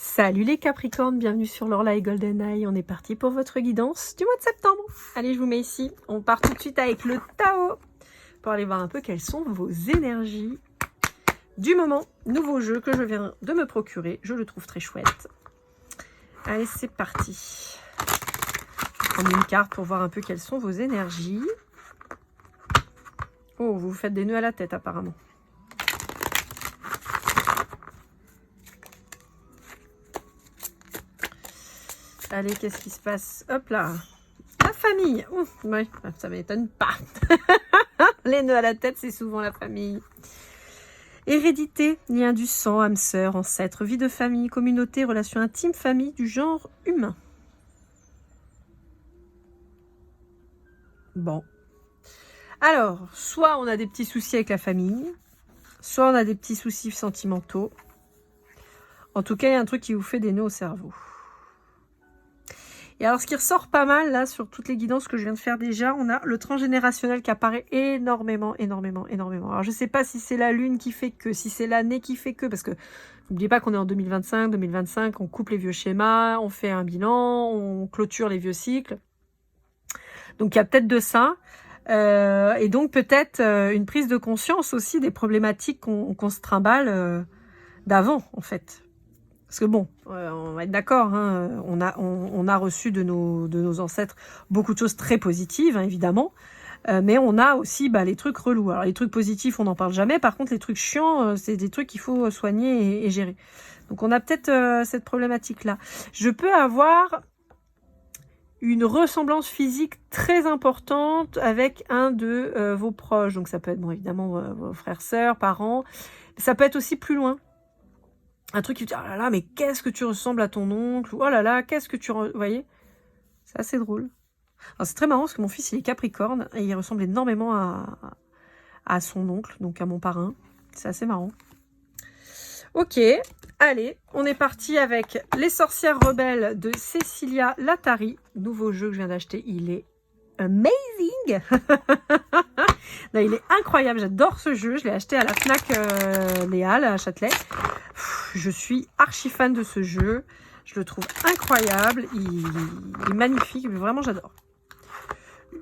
Salut les Capricornes, bienvenue sur l'Orla et GoldenEye. On est parti pour votre guidance du mois de septembre. Allez, je vous mets ici. On part tout de suite avec le Tao pour aller voir un peu quelles sont vos énergies du moment. Nouveau jeu que je viens de me procurer. Je le trouve très chouette. Allez, c'est parti. Je vais prendre une carte pour voir un peu quelles sont vos énergies. Oh, vous vous faites des nœuds à la tête apparemment. Allez, qu'est-ce qui se passe? Hop là. La famille. Oui, ça m'étonne pas. Les nœuds à la tête, c'est souvent la famille. Hérédité, lien du sang, âme sœur, ancêtre, vie de famille, communauté, relation intime, famille du genre humain. Bon. Alors, soit on a des petits soucis avec la famille, soit on a des petits soucis sentimentaux. En tout cas, il y a un truc qui vous fait des nœuds au cerveau. Et alors, ce qui ressort pas mal, là, sur toutes les guidances que je viens de faire déjà, on a le transgénérationnel qui apparaît énormément. Alors, je sais pas si c'est la lune qui fait que, si c'est l'année qui fait que, parce que n'oubliez pas qu'on est en 2025, on coupe les vieux schémas, on fait un bilan, on clôture les vieux cycles. Donc, il y a peut-être de ça. Et donc, peut-être une prise de conscience aussi des problématiques qu'on se trimballe d'avant, en fait. Parce que bon, on va être d'accord, hein, on a reçu de nos ancêtres beaucoup de choses très positives, hein, évidemment. Mais on a aussi les trucs relous. Alors les trucs positifs, on n'en parle jamais. Par contre, les trucs chiants, c'est des trucs qu'il faut soigner et gérer. Donc on a peut-être cette problématique-là. Je peux avoir une ressemblance physique très importante avec un de vos proches. Donc ça peut être, bon, évidemment, vos frères, sœurs, parents. Ça peut être aussi plus loin. Un truc qui vous dit, oh là là, mais qu'est-ce que tu ressembles à ton oncle? Oh là là, qu'est-ce que tu... Vous voyez? C'est assez drôle. Alors c'est très marrant parce que mon fils, il est Capricorne et il ressemble énormément à son oncle, donc à mon parrain. C'est assez marrant. Ok, allez, on est parti avec Les Sorcières Rebelles de Cecilia Latari. Nouveau jeu que je viens d'acheter, il est amazing. Là, il est incroyable, j'adore ce jeu. Je l'ai acheté à la Fnac Léa, à Châtelet. Je suis archi fan de ce jeu. Je le trouve incroyable. Il est magnifique. Vraiment, j'adore.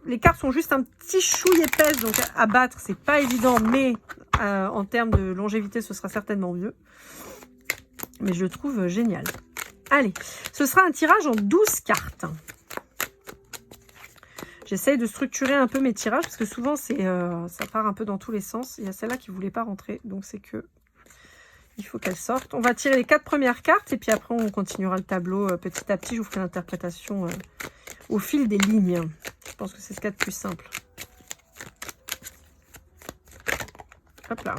Les cartes sont juste un petit chouille épaisse. Donc, à battre, c'est pas évident. Mais en termes de longévité, ce sera certainement mieux. Mais je le trouve génial. Allez, ce sera un tirage en 12 cartes. J'essaye de structurer un peu mes tirages. Parce que souvent, ça part un peu dans tous les sens. Il y a celle-là qui ne voulait pas rentrer. Donc, c'est que... il faut qu'elle sorte. On va tirer les 4 premières cartes et puis après on continuera le tableau petit à petit. Je vous ferai l'interprétation au fil des lignes. Je pense que c'est ce qu'il y a de plus simple. Hop là.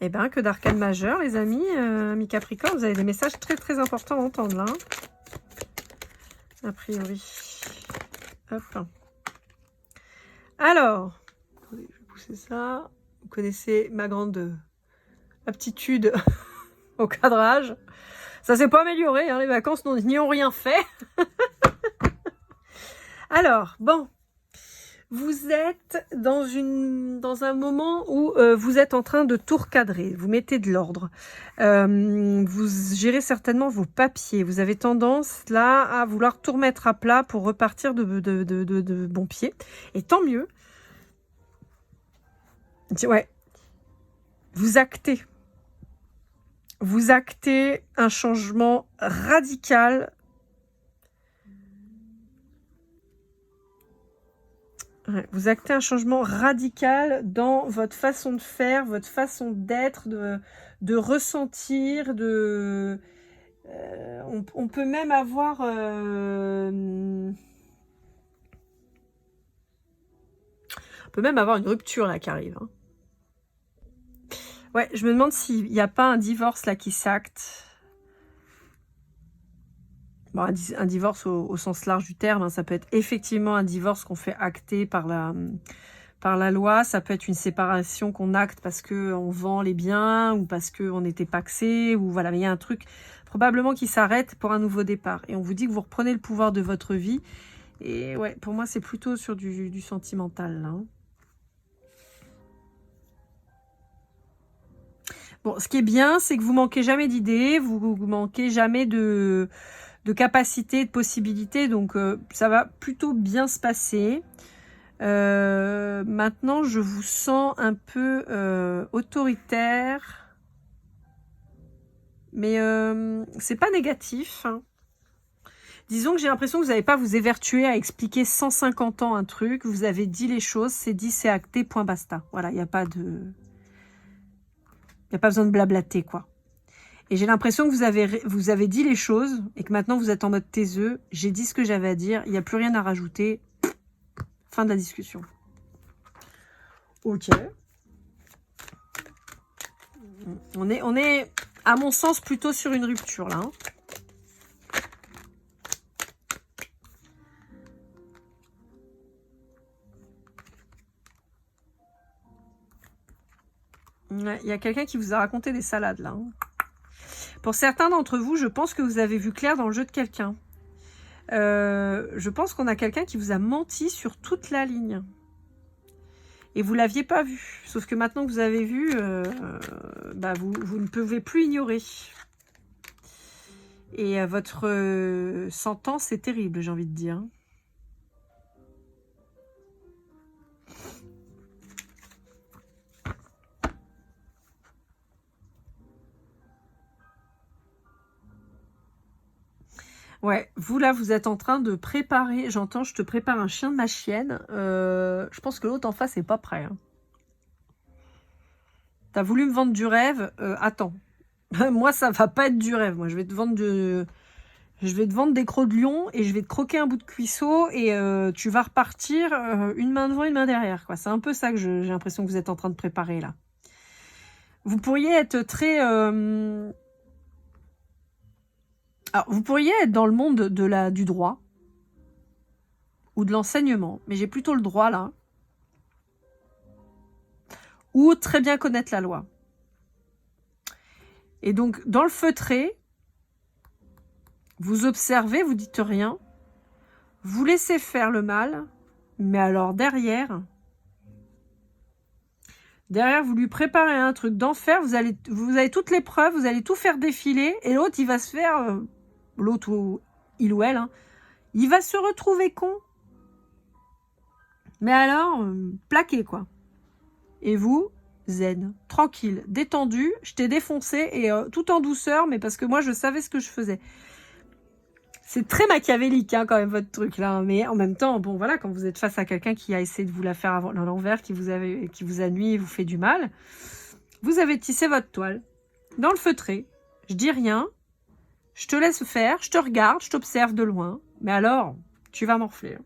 Eh bien, que d'arcane majeur, les amis, amis Capricorne, vous avez des messages très très importants à entendre là. A priori. Hop. Alors, je vais pousser ça. Vous connaissez ma grande aptitude au cadrage. Ça s'est pas amélioré, hein, les vacances n'y ont rien fait. Alors, bon, vous êtes dans un moment où vous êtes en train de tout recadrer, vous mettez de l'ordre. Vous gérez certainement vos papiers. Vous avez tendance là à vouloir tout remettre à plat pour repartir de bon pied. Et tant mieux. Ouais. Vous actez. Vous actez un changement radical. Ouais, vous actez un changement radical dans votre façon de faire, votre façon d'être, de ressentir, on peut même avoir... on peut même avoir une rupture là qui arrive. Hein. Ouais, je me demande s'il n'y a pas un divorce là qui s'acte. Bon, un divorce au sens large du terme, hein, ça peut être effectivement un divorce qu'on fait acter par la loi, ça peut être une séparation qu'on acte parce qu'on vend les biens ou parce qu'on était paxé, ou voilà, mais il y a un truc probablement qui s'arrête pour un nouveau départ. Et on vous dit que vous reprenez le pouvoir de votre vie. Et ouais, pour moi, c'est plutôt sur du sentimental, là. Hein. Bon, ce qui est bien, c'est que vous manquez jamais d'idées, vous manquez jamais de capacités, de possibilités, donc ça va plutôt bien se passer. Maintenant, je vous sens un peu autoritaire, mais c'est pas négatif, hein. Disons que j'ai l'impression que vous n'avez pas à vous évertuer à expliquer 150 ans un truc. Vous avez dit les choses, c'est dit, c'est acté, point basta. Voilà, il n'y a pas besoin de blablater, quoi. Et j'ai l'impression que vous avez dit les choses et que maintenant vous êtes en mode taiseux. J'ai dit ce que j'avais à dire, il n'y a plus rien à rajouter. Fin de la discussion. Ok. On est, à mon sens, plutôt sur une rupture, là. Hein. Il y a quelqu'un qui vous a raconté des salades, là. Hein. Pour certains d'entre vous, je pense que vous avez vu clair dans le jeu de quelqu'un. Je pense qu'on a quelqu'un qui vous a menti sur toute la ligne. Et vous ne l'aviez pas vu. Sauf que maintenant que vous avez vu, vous ne pouvez plus ignorer. Et votre sentence est terrible, j'ai envie de dire. Ouais, vous là, vous êtes en train de préparer, j'entends, je te prépare un chien de ma chienne. Je pense que l'autre en face n'est pas prêt. Hein. T'as voulu me vendre du rêve, attends. Moi, ça va pas être du rêve. Moi, je vais te vendre des crocs de lion et je vais te croquer un bout de cuisseau et tu vas repartir une main devant, une main derrière. Quoi. C'est un peu ça que j'ai l'impression que vous êtes en train de préparer là. Vous pourriez être très... Alors, vous pourriez être dans le monde du droit ou de l'enseignement, mais j'ai plutôt le droit là. Ou très bien connaître la loi. Et donc, dans le feutré, vous observez, vous dites rien, vous laissez faire le mal, mais alors derrière, vous lui préparez un truc d'enfer, vous avez toutes les preuves, vous allez tout faire défiler, et l'autre, il va se faire... l'autre ou il ou elle, hein, il va se retrouver con. Mais alors, plaqué quoi. Et vous, zen, tranquille, détendu, je t'ai défoncé et tout en douceur, mais parce que moi je savais ce que je faisais. C'est très machiavélique hein, quand même votre truc là, mais en même temps, bon voilà, quand vous êtes face à quelqu'un qui a essayé de vous la faire à l'envers, qui vous a nuit et vous fait du mal, vous avez tissé votre toile. Dans le feutré, je dis rien, je te laisse faire, je te regarde, je t'observe de loin, mais alors, tu vas morfler.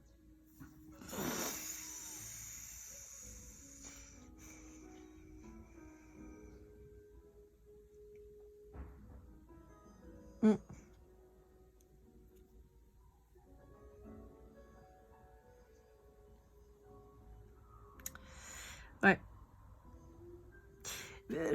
Ouais.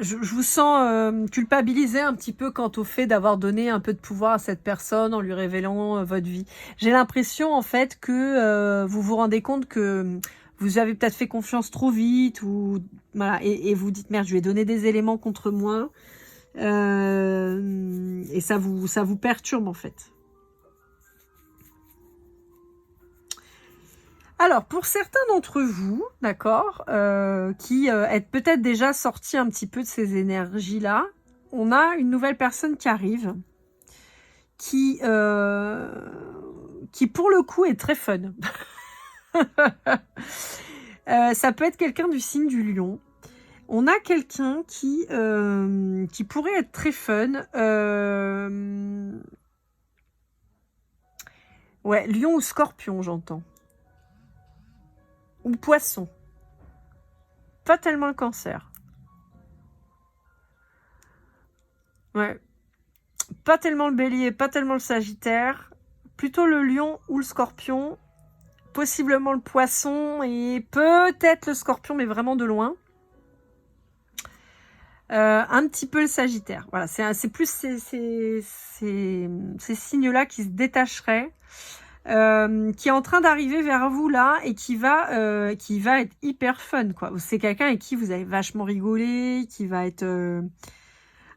Je vous sens culpabilisé un petit peu quant au fait d'avoir donné un peu de pouvoir à cette personne en lui révélant votre vie. J'ai l'impression en fait que vous vous rendez compte que vous avez peut-être fait confiance trop vite ou voilà et vous dites merde, je lui ai donné des éléments contre moi et ça vous perturbe en fait. Alors, pour certains d'entre vous, d'accord, qui êtes peut-être déjà sortis un petit peu de ces énergies-là, on a une nouvelle personne qui arrive, qui pour le coup est très fun. Ça peut être quelqu'un du signe du lion. On a quelqu'un qui pourrait être très fun. Ouais, lion ou scorpion, j'entends. Ou poisson. Pas tellement le cancer. Ouais. Pas tellement le bélier, pas tellement le sagittaire. Plutôt le lion ou le scorpion. Possiblement le poisson et peut-être le scorpion, mais vraiment de loin. Un petit peu le sagittaire. Voilà, c'est plus ces signes-là qui se détacheraient. Qui est en train d'arriver vers vous là et qui va être hyper fun quoi. C'est quelqu'un avec qui vous avez vachement rigolé, qui va être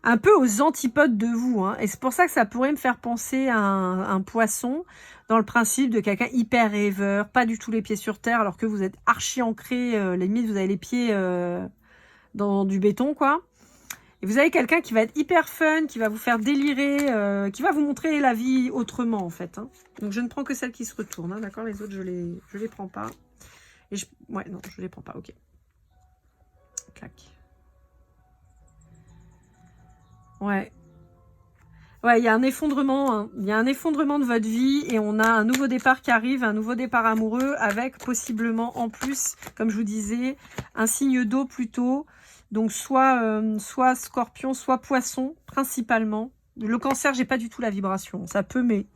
un peu aux antipodes de vous, hein. Et c'est pour ça que ça pourrait me faire penser à un poisson, dans le principe de quelqu'un hyper rêveur, pas du tout les pieds sur terre, alors que vous êtes archi ancré, limite vous avez les pieds dans du béton, quoi. Et vous avez quelqu'un qui va être hyper fun, qui va vous faire délirer, qui va vous montrer la vie autrement, en fait, hein. Donc je ne prends que celle qui se retourne, hein, d'accord? Les autres, je les prends pas. Et ouais, non, je les prends pas, ok. Clac. Ouais. Ouais, il y a un effondrement, hein. Il y a un effondrement de votre vie et on a un nouveau départ qui arrive, un nouveau départ amoureux avec possiblement en plus, comme je vous disais, un signe d'eau plutôt. Donc soit scorpion, soit poisson, principalement. Le cancer, j'ai pas du tout la vibration. Ça peut, mais...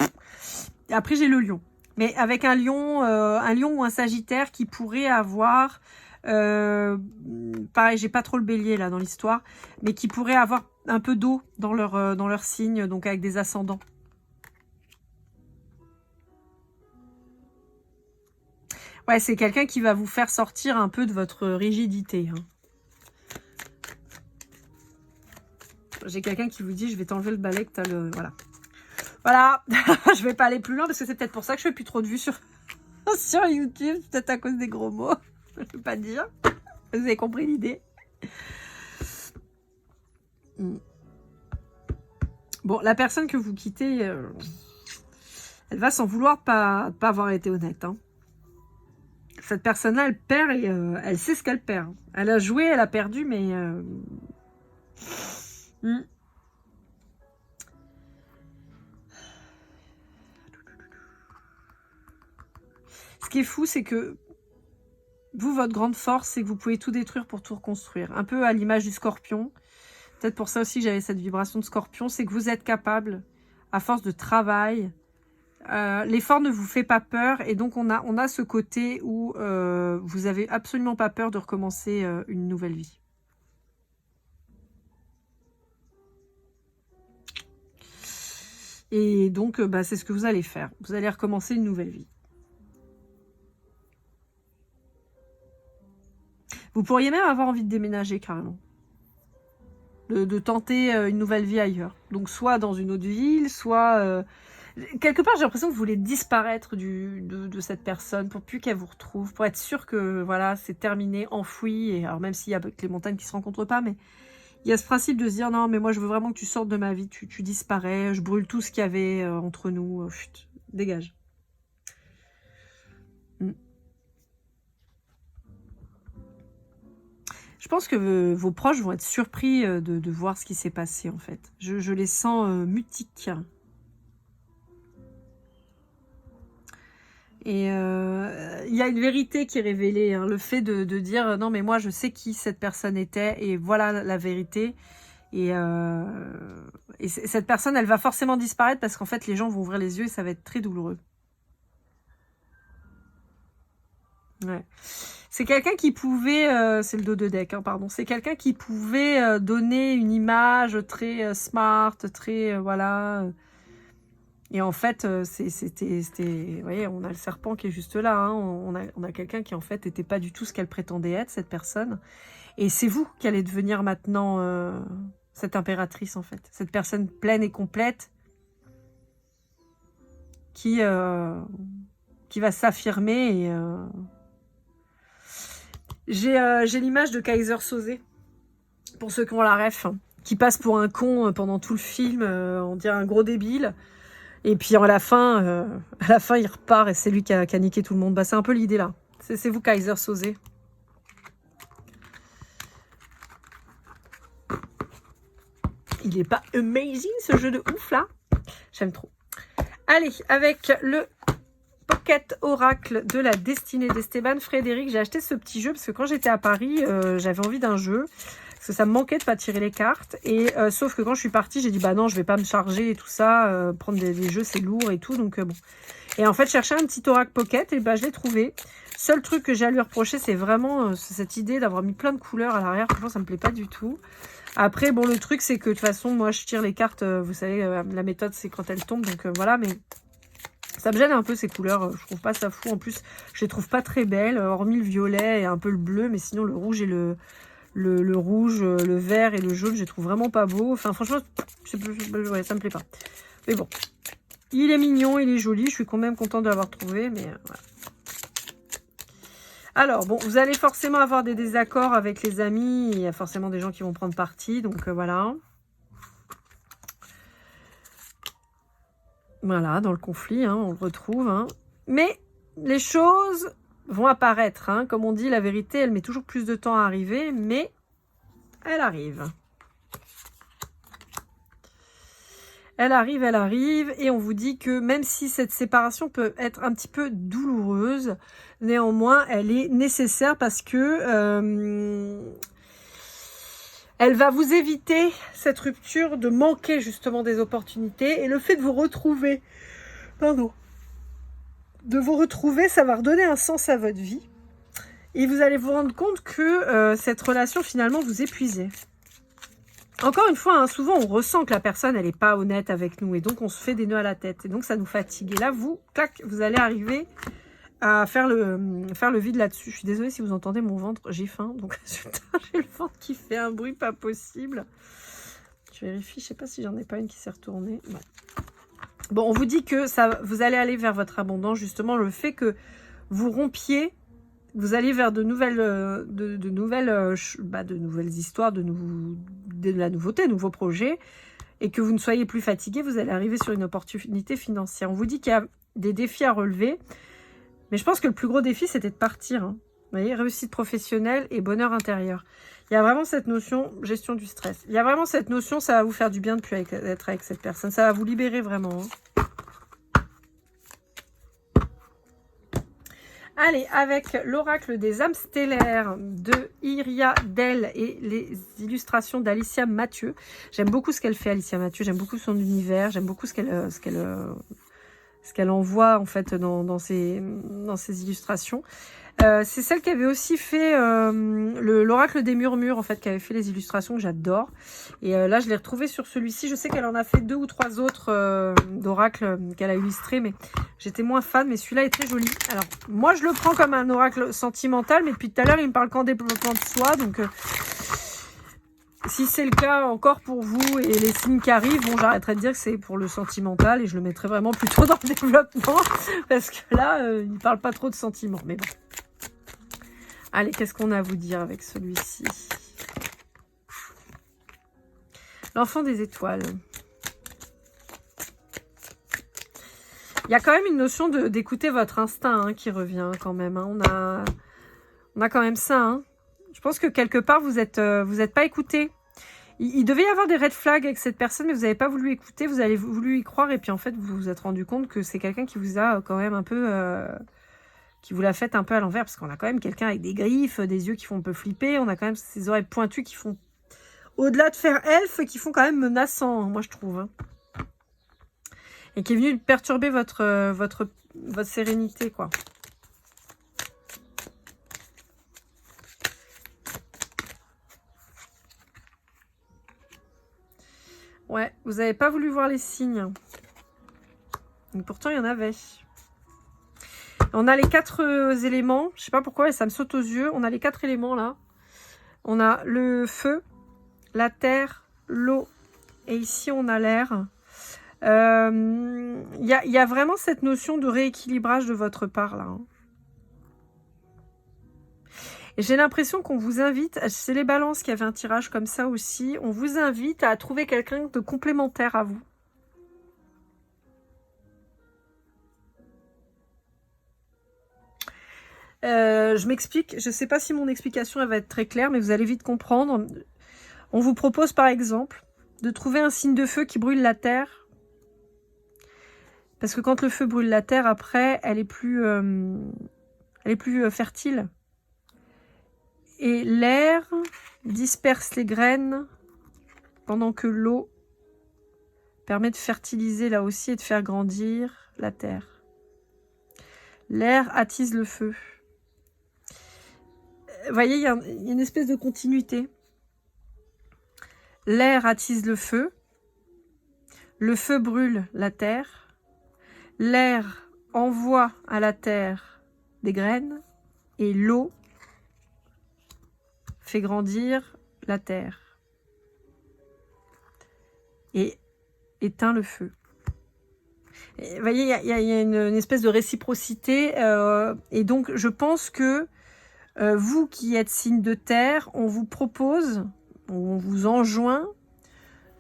Après, j'ai le lion. Mais avec un lion ou un sagittaire qui pourrait avoir... pareil, j'ai pas trop le bélier là dans l'histoire, mais qui pourrait avoir un peu d'eau dans leur signe, donc avec des ascendants. Ouais, c'est quelqu'un qui va vous faire sortir un peu de votre rigidité, hein. J'ai quelqu'un qui vous dit, je vais t'enlever le balai que t'as le... Voilà. Voilà, je vais pas aller plus loin parce que c'est peut-être pour ça que je fais plus trop de vues sur YouTube, peut-être à cause des gros mots. Je peux pas dire. Vous avez compris l'idée. Bon, la personne que vous quittez, elle va s'en vouloir pas avoir été honnête, hein. Cette personne-là, elle perd et elle sait ce qu'elle perd. Elle a joué, elle a perdu, mais... Ce qui est fou, c'est que vous, votre grande force, c'est que vous pouvez tout détruire pour tout reconstruire. Un peu à l'image du scorpion. Peut-être pour ça aussi que j'avais cette vibration de scorpion. C'est que vous êtes capable, à force de travail, l'effort ne vous fait pas peur. Et donc, on a ce côté où vous avez absolument pas peur de recommencer une nouvelle vie. Et donc, c'est ce que vous allez faire. Vous allez recommencer une nouvelle vie. Vous pourriez même avoir envie de déménager carrément. De tenter une nouvelle vie ailleurs. Donc soit dans une autre ville, soit... quelque part j'ai l'impression que vous voulez disparaître de cette personne pour plus qu'elle vous retrouve, pour être sûr que voilà, c'est terminé, enfoui. Et alors même s'il y a les montagnes qui se rencontrent pas, mais il y a ce principe de se dire non mais moi je veux vraiment que tu sortes de ma vie, tu disparais, je brûle tout ce qu'il y avait entre nous, chut, dégage. Je pense que vos proches vont être surpris de voir ce qui s'est passé, en fait. Je les sens mutiques. Et il y a une vérité qui est révélée, hein, le fait de dire non mais moi je sais qui cette personne était et voilà la vérité. Et cette personne, elle va forcément disparaître parce qu'en fait les gens vont ouvrir les yeux et ça va être très douloureux. Ouais. C'est quelqu'un qui pouvait, c'est le dos de deck, hein, pardon, c'est quelqu'un qui pouvait donner une image très smart, très, voilà. Et en fait, c'était, vous voyez, on a le serpent qui est juste là, hein, on a quelqu'un qui en fait n'était pas du tout ce qu'elle prétendait être, cette personne. Et c'est vous qui allez devenir maintenant cette impératrice, en fait. Cette personne pleine et complète qui va s'affirmer et... J'ai l'image de Kaiser Soze, pour ceux qui ont la ref, qui passe pour un con pendant tout le film, on dirait un gros débile, et puis à la fin il repart et c'est lui qui a niqué tout le monde. Bah, c'est un peu l'idée là, c'est vous Kaiser Soze. Il est pas amazing ce jeu de ouf là? J'aime trop. Allez, avec le Pocket Oracle de la destinée d'Esteban Frédéric. J'ai acheté ce petit jeu parce que quand j'étais à Paris, j'avais envie d'un jeu. Parce que ça me manquait de pas tirer les cartes. Et sauf que quand je suis partie, j'ai dit bah non, je vais pas me charger et tout ça. Prendre des jeux, c'est lourd et tout. Donc bon. Et en fait, chercher un petit Oracle Pocket, et bah je l'ai trouvé. Seul truc que j'ai à lui reprocher, c'est vraiment cette idée d'avoir mis plein de couleurs à l'arrière. Franchement, ça me plaît pas du tout. Après, bon, le truc, c'est que de toute façon, moi, je tire les cartes. Vous savez, la méthode, c'est quand elles tombent. Donc voilà, mais... Ça me gêne un peu ces couleurs, je trouve pas ça fou. En plus, je les trouve pas très belles, hormis le violet et un peu le bleu, mais sinon le rouge et le le rouge, le vert et le jaune, je les trouve vraiment pas beaux. Enfin, franchement, ouais, ça me plaît pas. Mais bon, il est mignon, il est joli. Je suis quand même contente de l'avoir trouvé, mais voilà. Alors, bon, vous allez forcément avoir des désaccords avec les amis. Il y a forcément des gens qui vont prendre parti, donc voilà. Voilà, dans le conflit, hein, on le retrouve. Hein. Mais les choses vont apparaître. Hein. Comme on dit, la vérité, elle met toujours plus de temps à arriver, mais elle arrive. Elle arrive, et on vous dit que même si cette séparation peut être un petit peu douloureuse, néanmoins, elle est nécessaire parce que elle va vous éviter, cette rupture, de manquer justement des opportunités. Et le fait de vous retrouver, ça va redonner un sens à votre vie. Et vous allez vous rendre compte que cette relation, finalement, vous épuisait. Encore une fois, hein, souvent on ressent que la personne, elle n'est pas honnête avec nous. Et donc, on se fait des nœuds à la tête. Et donc, ça nous fatigue. Et là, clac, vous allez arriver à faire le vide là-dessus. Je suis désolée si vous entendez mon ventre. J'ai faim. Donc, j'ai le ventre qui fait un bruit pas possible. Je vérifie. Je ne sais pas si j'en ai pas une qui s'est retournée. Ouais. Bon, on vous dit que vous allez aller vers votre abondance. Justement, le fait que vous rompiez, vous allez vers de nouvelles histoires, de la nouveauté, de nouveaux projets, et que vous ne soyez plus fatigué, vous allez arriver sur une opportunité financière. On vous dit qu'il y a des défis à relever, mais je pense que le plus gros défi, c'était de partir. Hein. Vous voyez, réussite professionnelle et bonheur intérieur. Il y a vraiment cette notion, gestion du stress. Il y a vraiment cette notion, ça va vous faire du bien de plus être avec cette personne. Ça va vous libérer vraiment. Hein. Allez, avec l'oracle des âmes stellaires de Iria Del et les illustrations d'Alicia Mathieu. J'aime beaucoup ce qu'elle fait, Alicia Mathieu. J'aime beaucoup son univers. J'aime beaucoup ce qu'elle envoie en fait dans ses illustrations. C'est celle qui avait aussi fait l'oracle des murmures, en fait, qui avait fait les illustrations que j'adore. Et là, je l'ai retrouvée sur celui-ci. Je sais qu'elle en a fait 2 ou 3 autres d'oracles qu'elle a illustrés, mais j'étais moins fan. Mais celui-là est très joli. Alors, moi, je le prends comme un oracle sentimental, mais depuis tout à l'heure, il me parle qu'en développement de soi. Donc, si c'est le cas encore pour vous et les signes qui arrivent, bon, j'arrêterai de dire que c'est pour le sentimental et je le mettrai vraiment plutôt dans le développement parce que là, il ne parle pas trop de sentiments. Mais bon. Allez, qu'est-ce qu'on a à vous dire avec celui-ci? L'enfant des étoiles. Il y a quand même une notion d'écouter votre instinct hein, qui revient quand même. Hein. On a quand même ça. Hein. Je pense que quelque part, vous êtes pas écouté. Il devait y avoir des red flags avec cette personne, mais vous n'avez pas voulu écouter, vous avez voulu y croire, et puis en fait, vous vous êtes rendu compte que c'est quelqu'un qui vous a quand même un peu... qui vous l'a fait un peu à l'envers, parce qu'on a quand même quelqu'un avec des griffes, des yeux qui font un peu flipper, on a quand même ces oreilles pointues qui font, au-delà de faire elfe, qui font quand même menaçant, moi je trouve. Hein. Et qui est venu perturber votre sérénité, quoi. Ouais, vous n'avez pas voulu voir les signes. Et pourtant, il y en avait. On a les 4 éléments. Je sais pas pourquoi, ça me saute aux yeux. On a les 4 éléments, là. On a le feu, la terre, l'eau. Et ici, on a l'air. Il y a vraiment cette notion de rééquilibrage de votre part, là. Hein. Et j'ai l'impression qu'on vous invite, c'est les balances qui avaient un tirage comme ça aussi, on vous invite à trouver quelqu'un de complémentaire à vous. Je m'explique, je ne sais pas si mon explication elle va être très claire, mais vous allez vite comprendre. On vous propose par exemple de trouver un signe de feu qui brûle la terre. Parce que quand le feu brûle la terre, après, elle est plus fertile. Et l'air disperse les graines pendant que l'eau permet de fertiliser là aussi et de faire grandir la terre. L'air attise le feu. Vous voyez, il y a une espèce de continuité. L'air attise le feu brûle la terre, l'air envoie à la terre des graines et l'eau fait grandir la terre et éteint le feu. Vous voyez, il y a une espèce de réciprocité. Et donc, je pense que vous qui êtes signe de terre, on vous propose, on vous enjoint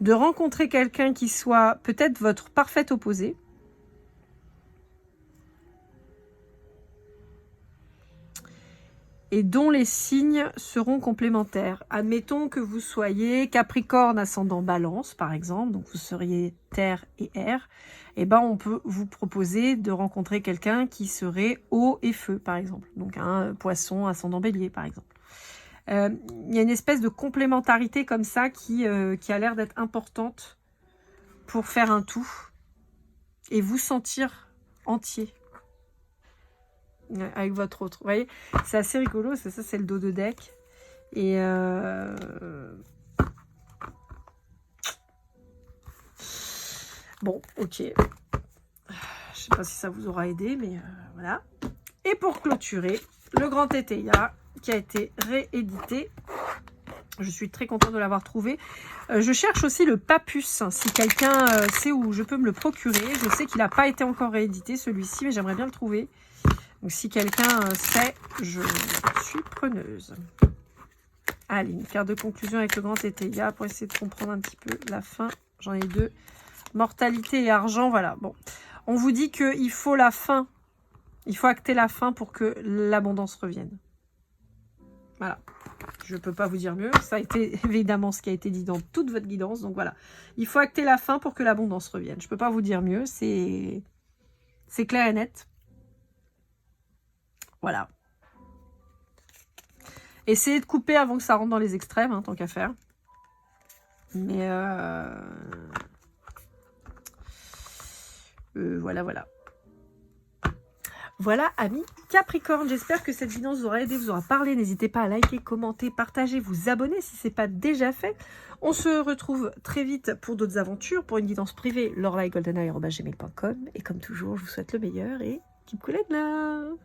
de rencontrer quelqu'un qui soit peut-être votre parfait opposé. Et dont les signes seront complémentaires. Admettons que vous soyez Capricorne ascendant Balance, par exemple, donc vous seriez Terre et Air, et ben on peut vous proposer de rencontrer quelqu'un qui serait Eau et Feu, par exemple, donc un Poisson ascendant Bélier, par exemple. Il y a une espèce de complémentarité comme ça qui a l'air d'être importante pour faire un tout et vous sentir entier. Avec votre autre, vous voyez, c'est assez rigolo, ça c'est le dos de deck, et bon, ok, je sais pas si ça vous aura aidé, mais voilà. Et pour clôturer, le Grand Teteia qui a été réédité, je suis très contente de l'avoir trouvé. Je cherche aussi le Papus, si quelqu'un sait où je peux me le procurer. Je sais qu'il n'a pas été encore réédité celui-ci, mais j'aimerais bien le trouver. Donc si quelqu'un sait, je suis preneuse. Allez, une carte de conclusion avec le Grand Teteia pour essayer de comprendre un petit peu la fin. J'en ai deux. Mortalité et argent, voilà. Bon, on vous dit qu'il faut la fin. Il faut acter la fin pour que l'abondance revienne. Voilà. Je ne peux pas vous dire mieux. Ça a été évidemment ce qui a été dit dans toute votre guidance. Donc voilà. Il faut acter la fin pour que l'abondance revienne. Je ne peux pas vous dire mieux. C'est clair et net. Voilà. Essayez de couper avant que ça rentre dans les extrêmes, hein, tant qu'à faire. Mais voilà, voilà. Voilà, amis Capricorne, j'espère que cette vidéo vous aura aidé, vous aura parlé. N'hésitez pas à liker, commenter, partager, vous abonner si ce n'est pas déjà fait. On se retrouve très vite pour d'autres aventures, pour une guidance privée, lorelai@gmail.com. Et comme toujours, je vous souhaite le meilleur et keep cool and love.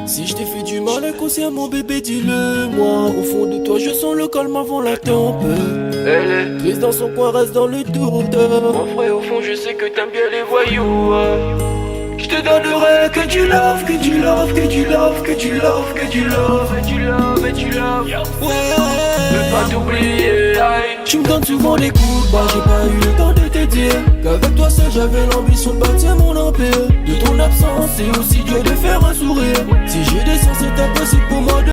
Si je t'ai fait du mal inconsciemment bébé dis-le-moi. Au fond de toi je sens le calme avant la tempête. Elle est triste dans son coin, reste dans le doute. Mon frère au fond je sais que t'aimes bien les voyous. Je te donnerai que du love, que du love, que du love, que du love, que du love, et du love, et du love. Ouais, je veux pas t'oublier. Tu me donnes souvent les coups de barre, j'ai pas eu le temps de te dire qu'avec toi seul j'avais l'ambition de bâtir mon empire. De ton absence c'est aussi dur de faire un sourire. Si je descends c'est impossible pour moi de